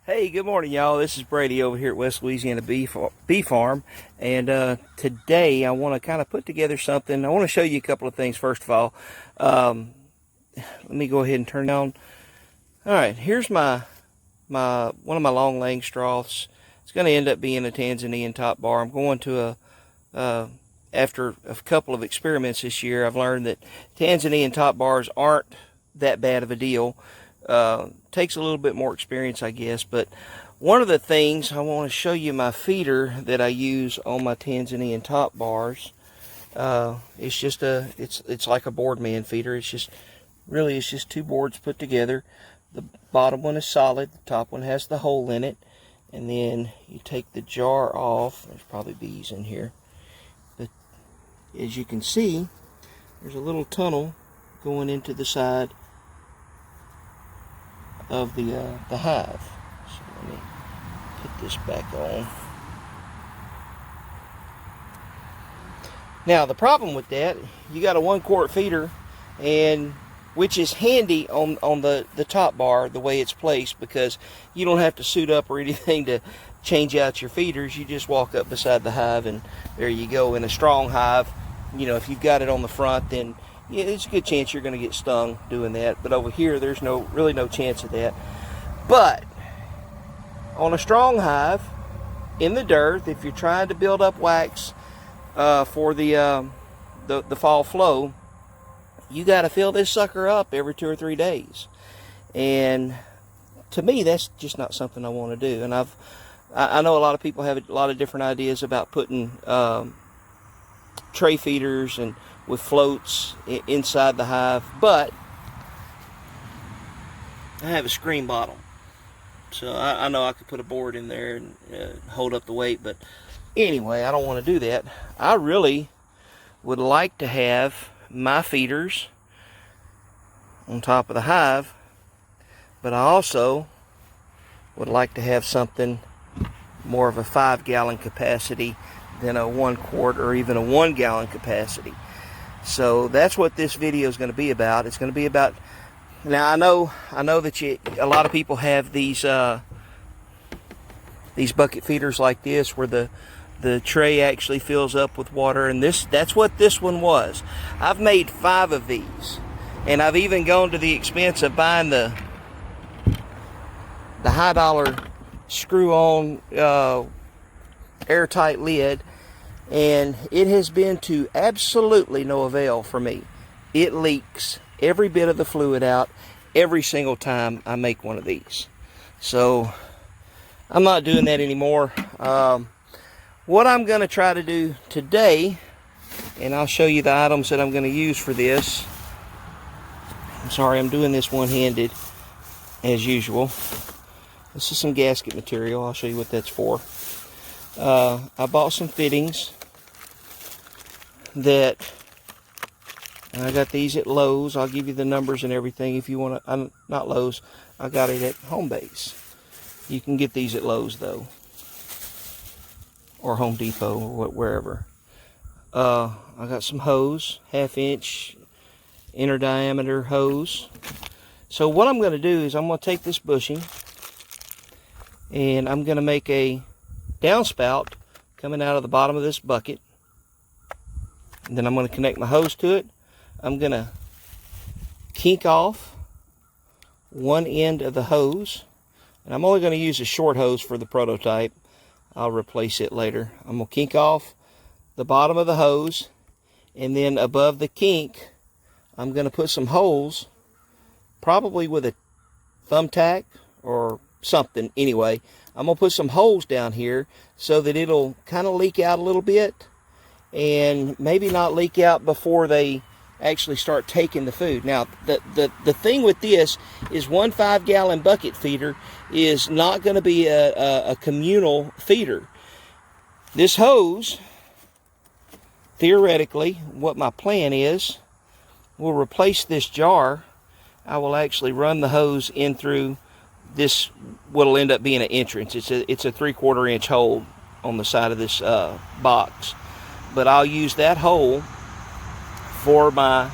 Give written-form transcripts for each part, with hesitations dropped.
Hey, good morning, y'all. This is Brady over here at West Louisiana Bee Farm, and today I want to kind of put together something. I want to show you a couple of things. First of all, let me go ahead and turn it on. All right, here's my one of my long Langstroths. It's going to end up being a Tanzanian top bar. I'm going to after a couple of experiments this year, I've learned that Tanzanian top bars aren't that bad of a deal. Takes a little bit more experience, I guess, but one of the things I want to show you my feeder that I use on my Tanzanian top bars. It's just it's like a Boardman feeder. It's just two boards put together. The bottom one is solid, the top one has the hole in it, and then you take the jar off. There's probably bees in here, but as you can see, there's a little tunnel going into the side of the hive. So let me put this back on. Now the problem with that, you got a 1-quart feeder, and which is handy on the top bar the way it's placed, because you don't have to suit up or anything to change out your feeders. You just walk up beside the hive and there you go. In a strong hive, you know, if you've got it on the front, then yeah, there's a good chance you're going to get stung doing that. But over here, there's really no chance of that. But on a strong hive, in the dirt, if you're trying to build up wax for the fall flow, you got to fill this sucker up every 2 or 3 days. And to me, that's just not something I want to do. And I know a lot of people have a lot of different ideas about putting tray feeders and with floats inside the hive, but I have a screen bottom, so I know I could put a board in there and hold up the weight. But anyway, I don't want to do that. I really would like to have my feeders on top of the hive, but I also would like to have something more of a 5-gallon capacity than a 1 quart or even a 1-gallon capacity. So that's what this video is going to be about. It's going to be about, now I know that a lot of people have these bucket feeders like this, where the tray actually fills up with water, and that's what this one was. I've made 5 of these, and I've even gone to the expense of buying the high dollar screw-on airtight lid, and it has been to absolutely no avail for me. It leaks every bit of the fluid out every single time I make one of these. So I'm not doing that anymore. What I'm going to try to do today, and I'll show you the items that I'm going to use for this. I'm sorry, I'm doing this one-handed as usual. This is some gasket material. I'll show you what that's for. I bought some fittings and I got these at Lowe's. I'll give you the numbers and everything if you want to. Not Lowe's, I got it at Home Base. You can get these at Lowe's though, or Home Depot, or wherever. I got some hose, 1/2-inch inner diameter hose. So what I'm going to do is I'm going to take this bushing and I'm going to make a downspout coming out of the bottom of this bucket, and then I'm going to connect my hose to it. I'm going to kink off one end of the hose, and I'm only going to use a short hose for the prototype. I'll replace it later. I'm going to kink off the bottom of the hose, and then above the kink I'm going to put some holes, probably with a thumbtack or something. Anyway, I'm going to put some holes down here so that it'll kind of leak out a little bit, and maybe not leak out before they actually start taking the food. Now, the thing with this is 1 5-gallon bucket feeder is not going to be a communal feeder. This hose, theoretically, what my plan is, will replace this jar. I will actually run the hose in through this, what'll end up being an entrance. It's a 3/4 inch hole on the side of this box, but I'll use that hole for my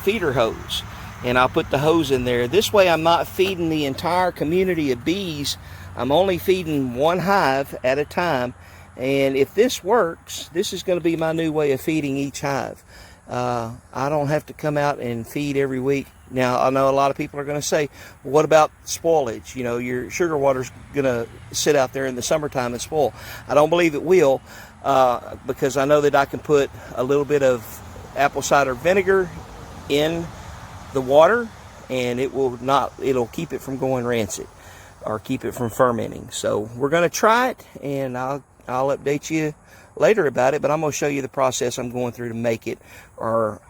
feeder hose. and I'll put the hose in there. This way I'm not feeding the entire community of bees. I'm only feeding one hive at a time. And if this works, this is going to be my new way of feeding each hive. I don't have to come out and feed every week. Now, I know a lot of people are going to say, well, what about spoilage? You know, your sugar water's going to sit out there in the summertime and spoil. I don't believe it will, because I know that I can put a little bit of apple cider vinegar in the water, and it'll keep it from going rancid or keep it from fermenting. So we're going to try it, and I'll update you later about it, but I'm going to show you the process I'm going through to make it, or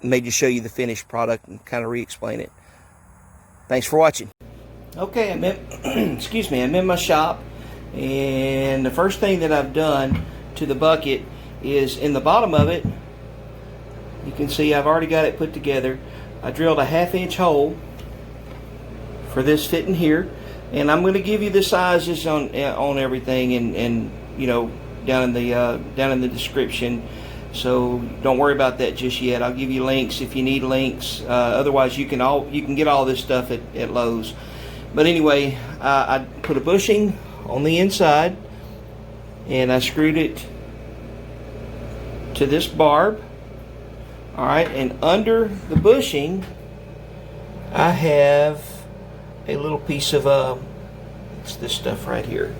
maybe show you the finished product and kind of re-explain it. Thanks for watching. Okay, I'm in my shop, and the first thing that I've done to the bucket is in the bottom of it, you can see I've already got it put together. I drilled a 1/2-inch hole for this fitting here, and I'm going to give you the sizes on everything, and you know, down in the description. So don't worry about that just yet. I'll give you links if you need links. Otherwise, you can get all this stuff at Lowe's. But anyway, I put a bushing on the inside, and I screwed it to this barb. All right, and under the bushing, I have a little piece of it's this stuff right here.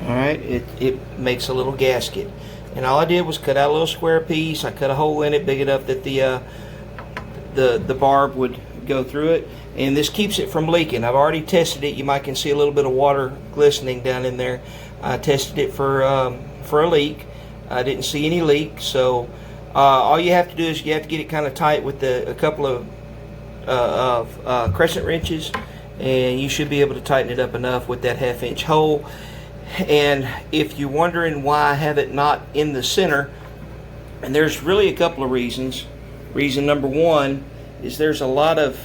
Alright, it makes a little gasket, and all I did was cut out a little square piece. I cut a hole in it big enough that the barb would go through it, and this keeps it from leaking. I've already tested it. You might can see a little bit of water glistening down in there. I tested it for a leak. I didn't see any leak, so all you have to do is you have to get it kind of tight with a couple of crescent wrenches, and you should be able to tighten it up enough with that 1/2-inch hole. And if you're wondering why I have it not in the center, and there's really a couple of reasons. Reason number one is there's a lot of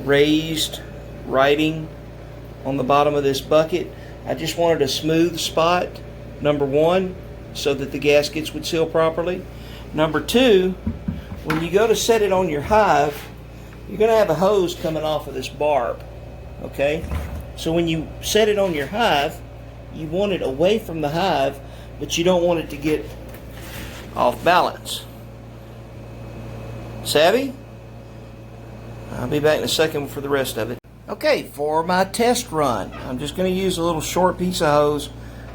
raised writing on the bottom of this bucket. I just wanted a smooth spot, number one, so that the gaskets would seal properly. Number two, when you go to set it on your hive, you're going to have a hose coming off of this barb, okay? So when you set it on your hive, you want it away from the hive, but you don't want it to get off balance. Savvy? I'll be back in a second for the rest of it. Okay, for my test run, I'm just going to use a little short piece of hose.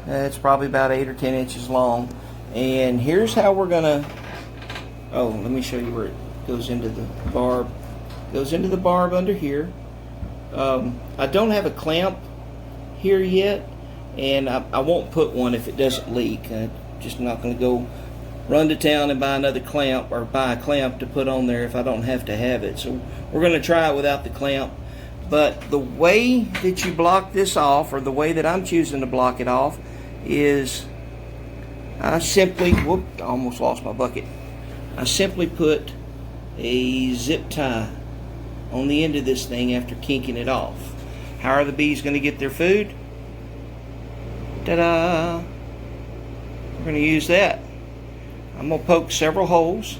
It's probably about 8 or 10 inches long. And here's how we're going to... Oh, let me show you where it goes into the barb. It goes into the barb under here. I don't have a clamp here yet, and I won't put one if it doesn't leak. I'm just not going to go run to town and buy another clamp, or buy a clamp to put on there if I don't have to have it. So we're going to try it without the clamp. But the way that you block this off, or the way that I'm choosing to block it off, is I simply, whoop, I almost lost my bucket. I simply put a zip tie on the end of this thing after kinking it off. How are the bees going to get their food? Ta-da! We're going to use that. I'm going to poke several holes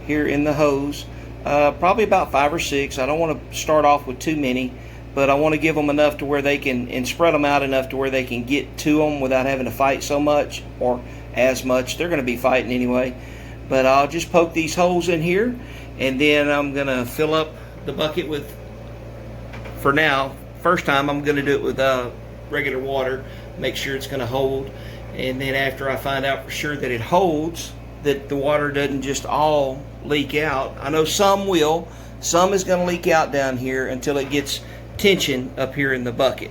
here in the hose, probably about 5 or 6. I don't want to start off with too many, but I want to give them enough to where they can, and spread them out enough to where they can get to them without having to fight so much, or as much. They're going to be fighting anyway. But I'll just poke these holes in here, and then I'm going to fill up the bucket with, for now, first time I'm going to do it with regular water, make sure it's going to hold. And then after I find out for sure that it holds, that the water doesn't just all leak out. I know some will. Some is going to leak out down here until it gets tension up here in the bucket.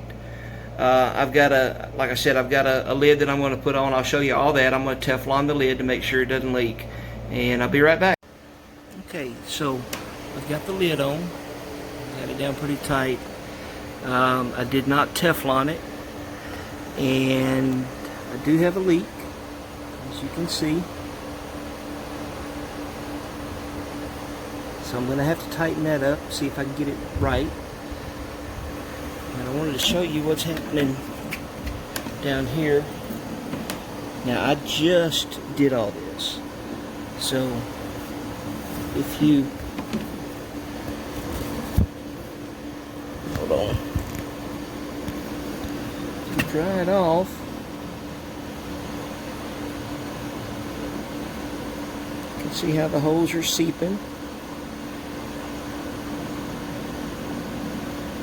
I've got like I said, I've got a lid that I'm going to put on. I'll show you all that. I'm going to Teflon the lid to make sure it doesn't leak. And I'll be right back. Okay, so I've got the lid on. Got it down pretty tight. I did not Teflon it. And I do have a leak, as you can see. So I'm going to have to tighten that up, see if I can get it right. And I wanted to show you what's happening down here. Now, I just did all this. So if you hold on, if you dry it off, you can see how the holes are seeping.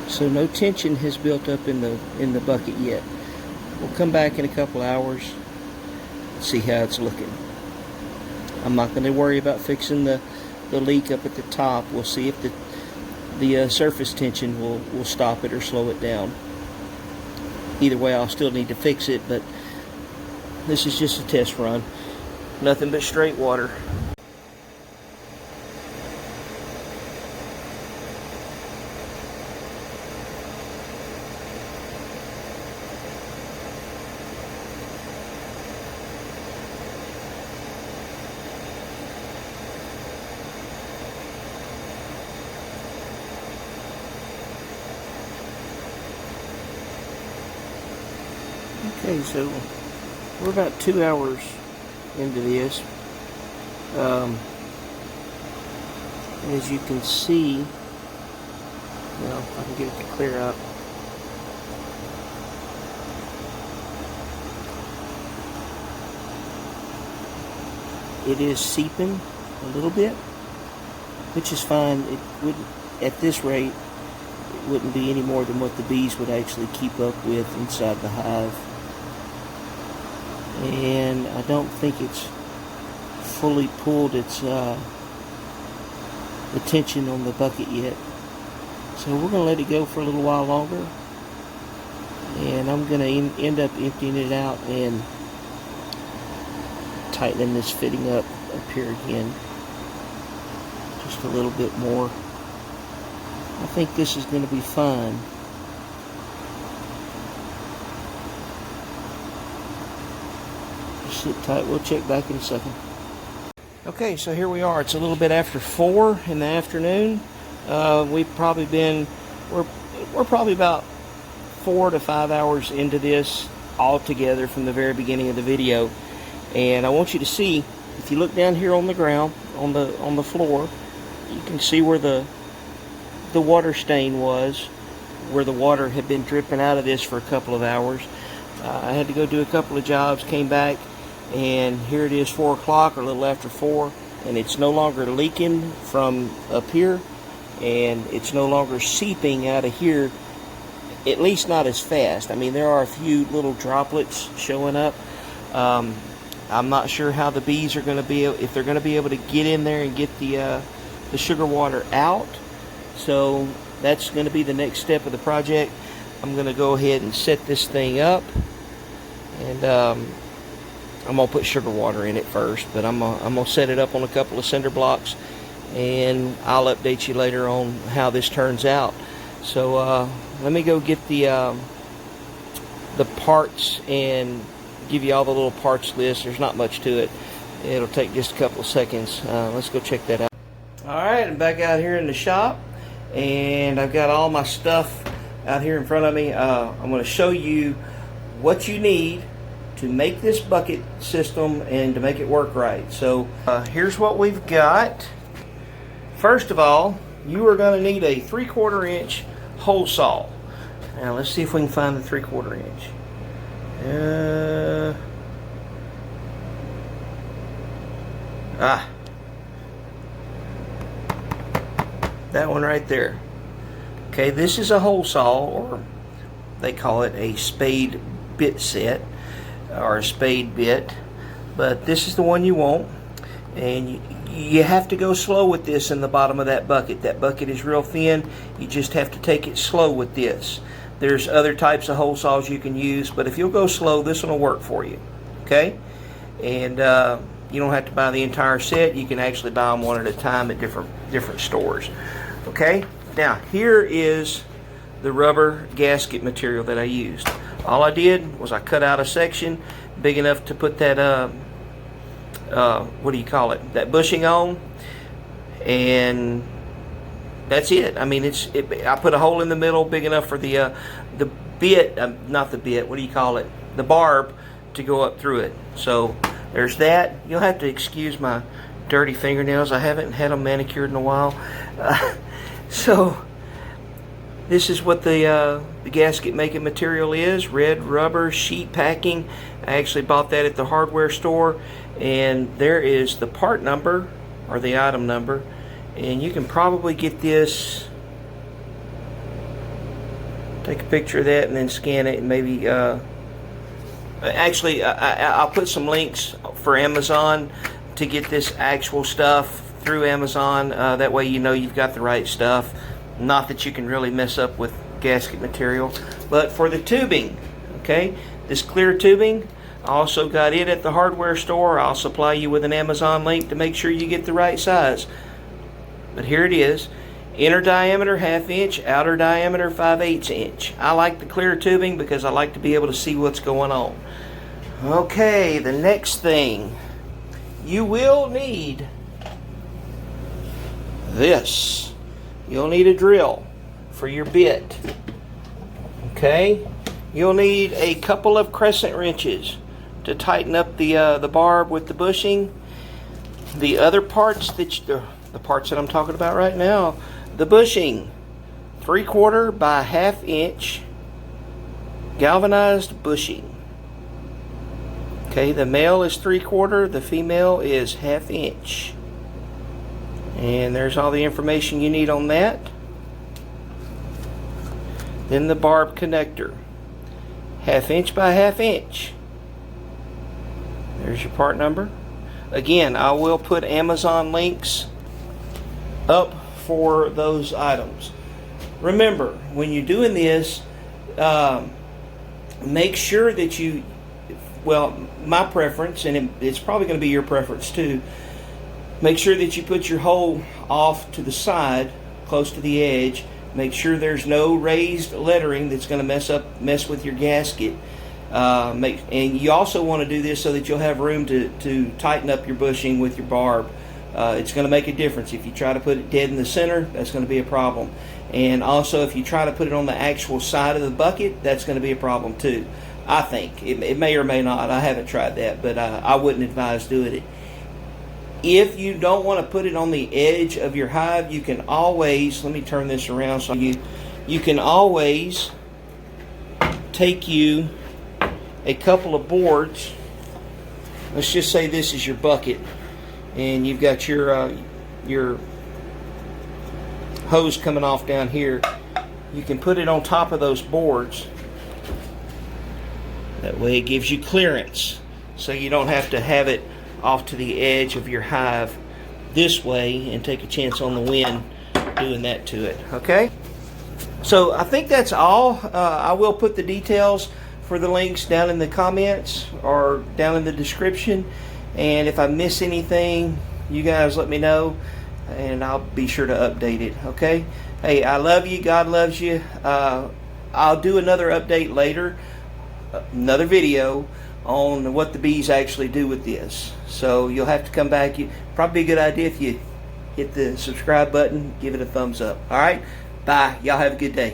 So no tension has built up in the bucket yet. We'll come back in a couple hours and see how it's looking. I'm not going to worry about fixing the leak up at the top. We'll see if the surface tension will stop it or slow it down. Either way, I'll still need to fix it, but this is just a test run. Nothing but straight water. Okay, so we're about 2 hours into this. As you can see, well, if I can get it to clear up. It is seeping a little bit, which is fine. It wouldn't, at this rate, it wouldn't be any more than what the bees would actually keep up with inside the hive. And I don't think it's fully pulled its the tension on the bucket yet. So we're going to let it go for a little while longer. And I'm going to end up emptying it out and tightening this fitting up here again. Just a little bit more. I think this is going to be fine. Just sit tight. We'll check back in a second. Okay, so here we are. It's a little bit after 4 in the afternoon. We're probably about 4 to 5 hours into this all together from the very beginning of the video. And I want you to see, if you look down here on the ground, on the floor, you can see where the water stain was, where the water had been dripping out of this for a couple of hours. I had to go do a couple of jobs, came back, and here it is 4 o'clock or a little after 4, and it's no longer leaking from up here, and it's no longer seeping out of here, at least not as fast. I mean, there are a few little droplets showing up. I'm not sure how the bees are going to be, if they're going to be able to get in there and get the sugar water out. So that's going to be the next step of the project. I'm going to go ahead and set this thing up, and I'm going to put sugar water in it first, but I'm going to set it up on a couple of cinder blocks, and I'll update you later on how this turns out. So let me go get the parts and give you all the little parts list. There's not much to it. It'll take just a couple of seconds. Let's go check that out. Alright, I'm back out here in the shop, and I've got all my stuff out here in front of me. I'm going to show you what you need to make this bucket system and to make it work right. So here's what we've got. First of all, you are going to need a 3/4 inch hole saw. Now let's see if we can find the 3/4 inch. That one right there. Okay, this is a hole saw, or they call it a spade bit set, or a spade bit, but this is the one you want, and you have to go slow with this in the bottom of that bucket. That bucket is real thin. You just have to take it slow with this. There's other types of hole saws you can use, but if you'll go slow, this one will work for you. Okay, and you don't have to buy the entire set. You can actually buy them one at a time at different stores. Okay, now here is the rubber gasket material that I used. All I did was I cut out a section big enough to put that what do you call it, that bushing on, and that's it. I mean, I put a hole in the middle big enough for the bit, not the bit, what do you call it, the barb, to go up through it. So there's that. You'll have to excuse my dirty fingernails. I haven't had them manicured in a while. So this is what the gasket making material is. Red rubber sheet packing. I actually bought that at the hardware store, and there is the part number or the item number, and you can probably get this. Take a picture of that and then scan it, and maybe actually I'll put some links for Amazon to get this actual stuff through Amazon. That way you know you've got the right stuff. Not that you can really mess up with gasket material. But for the tubing, okay, this clear tubing, I also got it at the hardware store. I'll supply you with an Amazon link to make sure you get the right size. But here it is. Inner diameter 1/2 inch, outer diameter 5/8 inch. I like the clear tubing because I like to be able to see what's going on. Okay, the next thing. You will need this. You'll need a drill for your bit. Okay? You'll need a couple of crescent wrenches to tighten up the barb with the bushing. The other parts that the parts that I'm talking about right now, the bushing, 3/4 by 1/2 inch galvanized bushing. Okay, the male is 3/4, the female is 1/2 inch. And there's all the information you need on that. Then the barb connector, 1/2 inch by 1/2 inch. There's your part number. Again, I will put Amazon links up for those items. Remember, when you're doing this, make sure that you, well, my preference, and it's probably going to be your preference too, make sure that you put your hole off to the side, close to the edge. Make sure there's no raised lettering that's going to mess with your gasket. And you also want to do this so that you'll have room to tighten up your bushing with your barb. It's going to make a difference. If you try to put it dead in the center, that's going to be a problem. And also, if you try to put it on the actual side of the bucket, that's going to be a problem too. I think it may or may not. I haven't tried that, but I wouldn't advise doing it. If you don't want to put it on the edge of your hive, you can always, let me turn this around so you can always take you a couple of boards. Let's just say this is your bucket, and you've got your hose coming off down here. You can put it on top of those boards. That way it gives you clearance, so you don't have to have it off to the edge of your hive this way and take a chance on the wind doing that to it. Okay, so I think that's all. I will put the details for the links down in the comments or down in the description, and if I miss anything, you guys let me know and I'll be sure to update it. Okay, hey, I love you. God loves you. I'll do another update later, another video on what the bees actually do with this. So you'll have to come back. Probably a good idea if you hit the subscribe button, give it a thumbs up. All right, bye. Y'all have a good day.